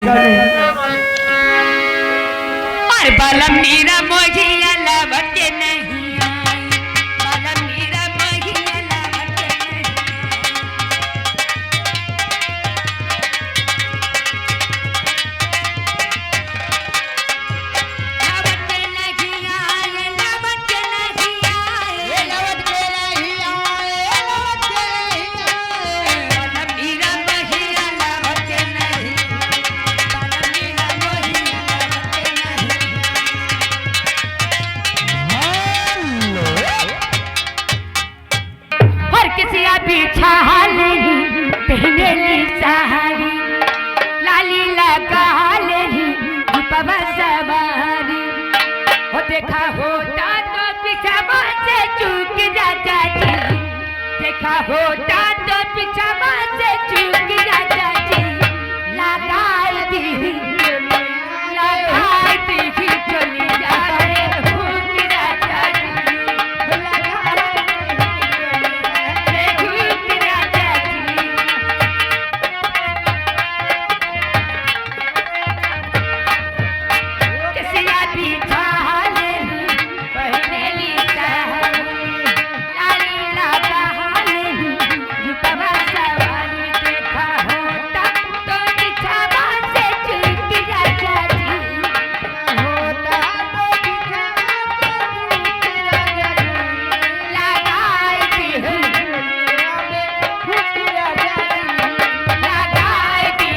और बलम मेरा मोहिया लवटे नहीं आई, बलम मेरा मोहिया लवटे नहीं आए, लवटे नहीं आए, लवटे नहीं आए, लवटे नहीं आए, बलम मेरा मोहिया लवटे नहीं, बलम मेरा मोहिया लवटे नहीं। हर किसी पीछा नहीं पहनेली साड़ी, लाली लगा लेली रूपवा सवारी, हो देखा होता तो पीछा से चूक जाता जी, देखा होता तो पीछा से चूक जाता जी, लगाई दी चली जाए भूख जाता जी, भूख जाता जी। किसिया पीछा लेली पहनेली साड़ी, लाली लगा लेली रूपवा सवारी, देखा होता तो पीछा से चूक जाता जी, होता तो पीछा से चूक जाता जी, लगाई दी भूख जाता जी, लगाई दी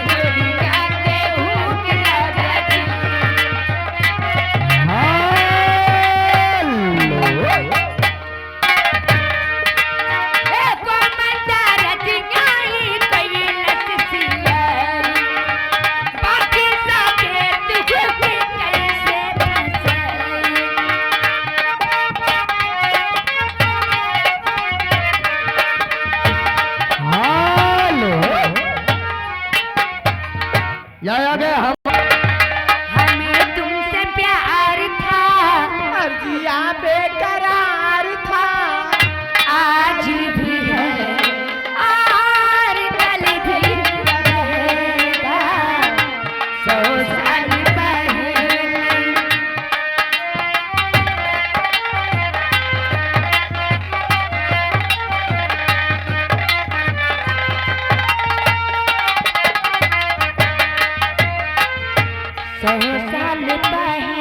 चली जाते भूख जाता जी। को मंदार जियाई कैलस सिलाई, बाकी साके तुझे कैसे फसाई। हमें तुमसे प्यार था, अर्जिया बेकरार था, आज भी है और कल भी रहेगा, 100 साल पहले। सौ साल पहले